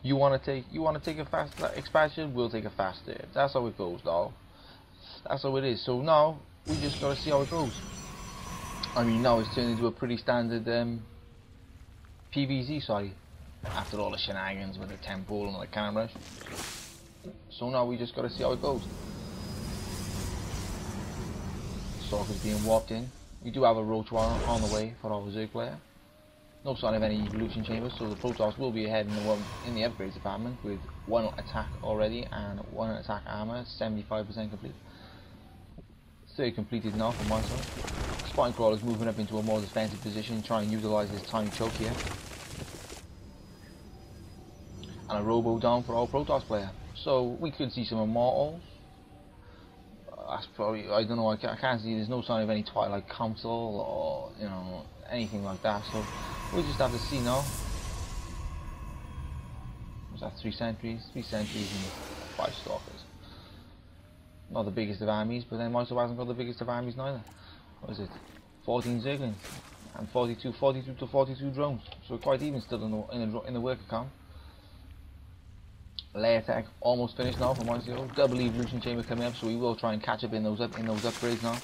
You want to take a fast expansion, we'll take a fast third. That's how it goes, dog. That's how it is. So now we just gotta see how it goes. I mean, now it's turned into a pretty standard PVZ, sorry, after all the shenanigans with the temple and the cannon rush. So now we just gotta see how it goes. Stalker's being warped in. We do have a roach warrant on the way for our Zerg player. No sign of any evolution chambers, so the Protoss will be ahead in the upgrades department with 1 attack already and 1 attack armor, 75% complete. 3 completed now for Meiso. Spine Crawler's moving up into a more defensive position, trying to utilise his tiny choke here. And a Robo down for our Protoss player. So we could see some Immortals. That's probably, I don't know, I can't see, there's no sign of any Twilight Council or, you know, anything like that, so we'll just have to see now. Was that 3 sentries? 3 sentries and 5 stalkers. Not the biggest of armies, but then Meiso hasn't got the biggest of armies neither. What is it? 14 Zerglings and 42 to 42 drones, so quite even still in the work account. Layer tech almost finished now for Meiso. Double evolution chamber coming up, so we will try and catch up in those upgrades now.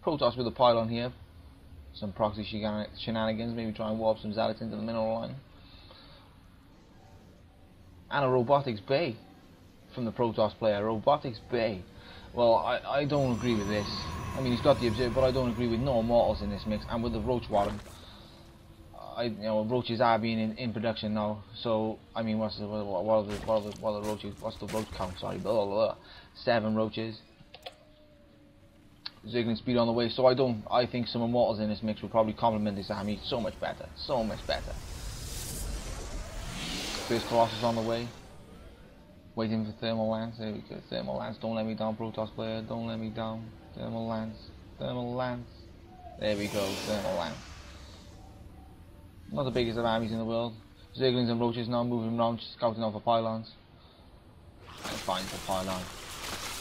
Protoss with a pylon here. Some proxy shenanigans, maybe try and warp some zealots into the mineral line. And a robotics bay from the Protoss player. Robotics bay. Well, I don't agree with this. I mean, he's got the observer, but I don't agree with no Immortals in this mix. And with the roach warrant, you know, roaches are being in production now. So I mean, what are the roaches? What's the roach count? Sorry, blah, blah, blah. 7 roaches. Zergling speed on the way. So I think some Immortals in this mix will probably complement this army so much better. So much better. First Colossus on the way. Waiting for Thermal Lance. There we go. Thermal Lance. Don't let me down, Protoss player. Don't let me down. Thermal Lance. Thermal Lance. There we go. Thermal Lance. Not the biggest of armies in the world. Zerglings and roaches now moving around, scouting out for pylons. And find the pylon.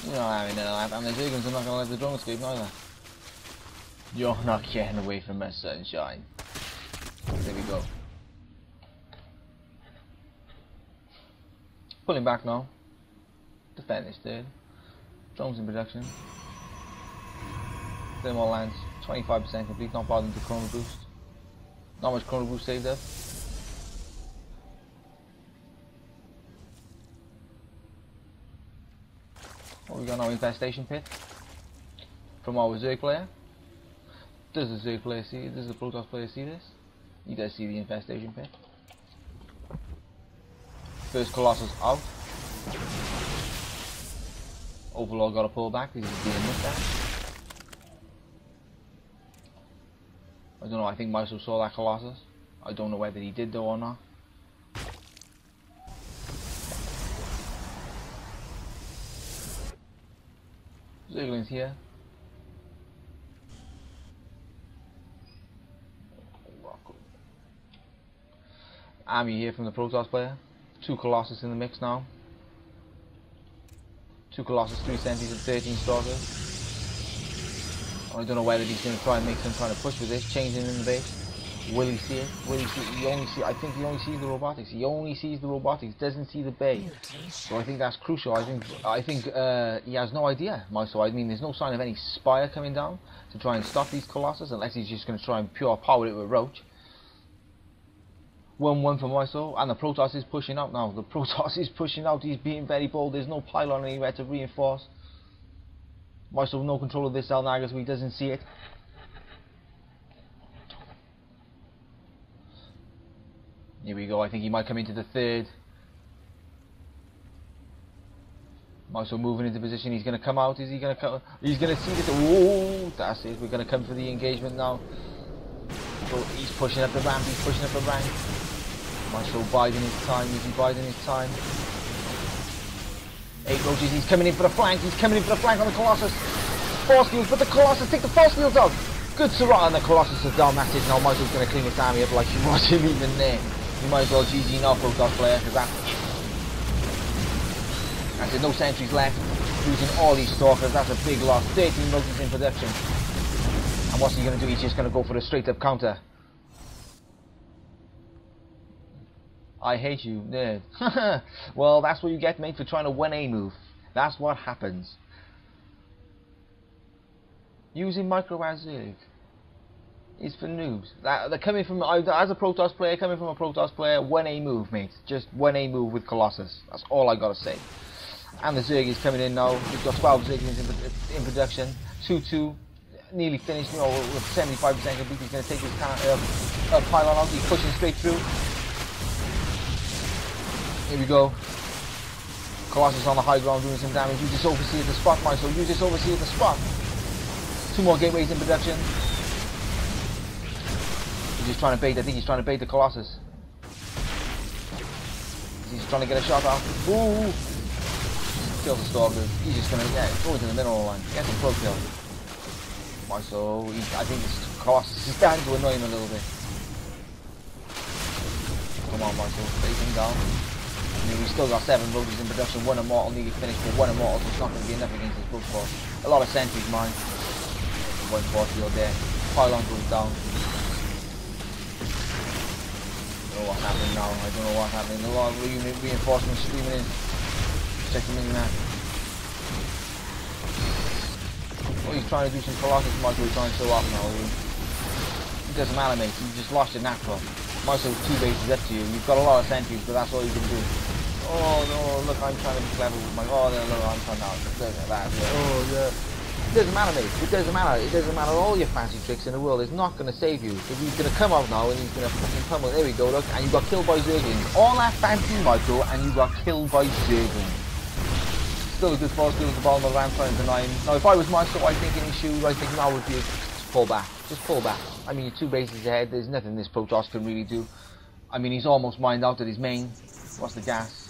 You're not having that, and the Zerglings are not going to let the drone escape neither. You're not getting away from us, sunshine. There we go. Pulling back now. Defend this third. Drones in production. Thermal Lance, 25% complete, not bothering to chrono boost. Not much chrono boost saved up. What we got now? Infestation pit from our Zerg player. Does the Zerg player see? Does the Protoss player see this? He does see the infestation pit. First Colossus out. Overlord got to pull back because he's being looked at. I don't know, I think Meiso saw that Colossus. I don't know whether he did though or not. Zerglings here. Army here from the Protoss player. 2 Colossus in the mix now. 2 Colossus, 3 Sentries and 13 Stalkers. I don't know whether he's going to try and make some kind of push with this, changing in the base. Will he see it? Will he see it? He only see, I think he only sees the robotics. He only sees the robotics, doesn't see the bay. So I think that's crucial. I think he has no idea, Meiso. I mean, there's no sign of any Spire coming down to try and stop these Colossus, unless he's just going to try and pure power it with Roach. 1-1 for Meiso, and the Protoss is pushing out now. The Protoss is pushing out. He's being very bold. There's no pylon anywhere to reinforce. Meiso no control of this Zelnaga, so he doesn't see it. Here we go. I think he might come into the third. Meiso moving into position. He's going to come out. Is he going to come? He's going to see this. Oh, that's it. We're going to come for the engagement now. So he's pushing up the ramp. He's pushing up the ramp. Meiso biding his time. Is he biding his time? 8 roaches. He's coming in for the flank. He's coming in for the flank on the Colossus. Force fields, but the Colossus take the force fields out. Good Surah, and the Colossus is down. That's it. Now Meiso's going to clean his army up like he wasn't even there. You might as well GG now, Protoss player, because that's it. No sentries left. Losing all these stalkers. That's a big loss. 13 roaches in production. And what's he going to do? He's just going to go for a straight up counter. I hate you, nerd. Well, that's what you get, mate, for trying to 1A move. That's what happens. Using micro as Zerg is for noobs. They're coming from, as a Protoss player, coming from a Protoss player, 1A move, mate. Just 1A move with Colossus. That's all I gotta say. And the Zerg is coming in now. We've got 12 Zerglings in production. 2-2. Nearly finished, you know, with 75% complete. He's going to take his pylon out. He's pushing straight through. Here we go. Colossus on the high ground doing some damage. Use this overseer at the spot, Meiso. Use this overseer at the spot. 2 more gateways in production. He's just trying to bait. I think he's trying to bait the Colossus. He's trying to get a shot off. Ooh! Kills the Stalker. He's just going to, go into the middle line. Get the pro kill. Meiso, I think this Colossus is starting to annoy him a little bit. Come on, Meiso, take him down. I mean, we've still got 7 roaches in production, 1 immortal nearly finished, but 1 immortal, so it's not going to be enough against this brute force. A lot of sentries, mine. 1 force field there. Pylon goes down. I don't know what's happening now. I don't know what's happening. A lot of reinforcements streaming in. Check the mini map. Oh, he's trying to do some Colossus Meiso, he's trying to show off now. It doesn't matter, mate. You just lost your natural. Meiso, 2 bases up to you. You've got a lot of sentries, but that's all you can do. Oh no, look, I'm trying to be clever with my. Oh no, look, I'm trying now. Look at that. Yeah. Oh yeah. It doesn't matter, mate. It doesn't matter. It doesn't matter. All your fancy tricks in the world is not going to save you. If he's going to come out now and he's going to fucking pummel. There we go. Look, and you got killed by Zerglings. All that fancy Meiso, and you got killed by Zerglings. Still a good force field at the bottom of the ramp trying to deny him. Now if I was Meiso, I'd think in his shoes, I think now would be just pull back. Just pull back. I mean, you're 2 bases ahead, there's nothing this Protoss can really do. I mean, he's almost mined out at his main. What's the gas?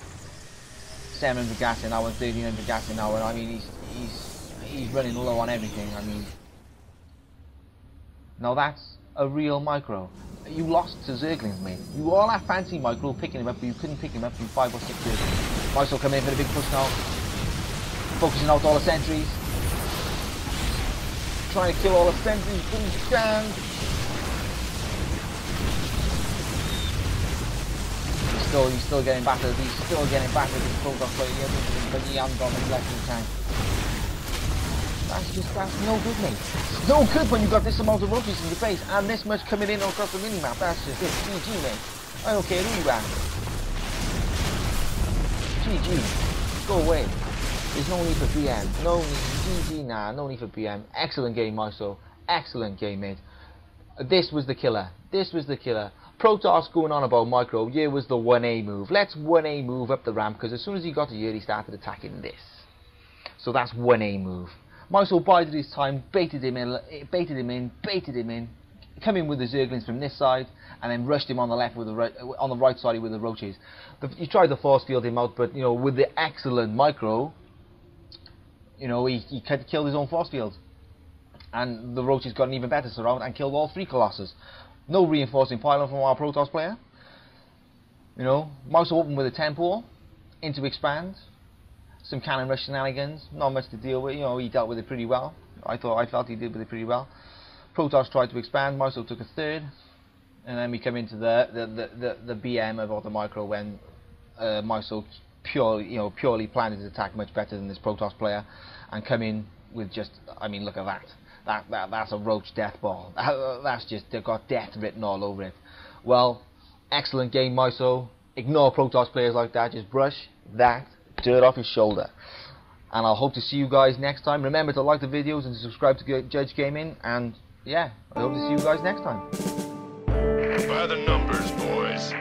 700 gas an hour, 1300 gas an hour. I mean, he's running low on everything. I mean, now that's a real micro. You lost to Zerglings, mate. You all that fancy micro picking him up, but you couldn't pick him up from 5 or 6 Zerglings. Meiso coming in for the big push now. Focusing out all the sentries. Trying to kill all the sentries, but he can. He's still getting battered. He's still getting battered. This Protoss player, but he hasn't got any left in the tank. That's no good, mate. It's no good when you've got this amount of roaches in your base and this much coming in across the minimap. That's just it. GG, mate. I don't care who you are. GG. Go away. There's no need for BM. No need. GG, nah. No need for BM. Excellent game, Meiso. Excellent game, mate. This was the killer. This was the killer. Protoss going on about micro. Here was the 1A move. Let's 1A move up the ramp, because as soon as he got to here, he started attacking this. So that's 1A move. Meiso bided his time, baited him in, come in with the Zerglings from this side, and then rushed him on the left with on the right side with the roaches. He tried to force field him out, but you know, with the excellent micro, you know, he killed his own force field, and the roaches got an even better surround and killed all 3 Colossus. No reinforcing pylon from our Protoss player. You know, Meiso opened with a tempo into expand. Some cannon rush shenanigans, not much to deal with. You know, he dealt with it pretty well. I felt he did with it pretty well. Protoss tried to expand. Meiso took a 3rd, and then we come into the BM about the micro when Meiso purely planned his attack much better than this Protoss player, and come in with just, I mean, look at that. That's a roach death ball. That's just, they've got death written all over it. Well, excellent game, Meiso. Ignore Protoss players like that. Just brush that dirt off your shoulder. And I'll hope to see you guys next time. Remember to like the videos and to subscribe to Judge Gaming. And yeah, I hope to see you guys next time. By the numbers, boys.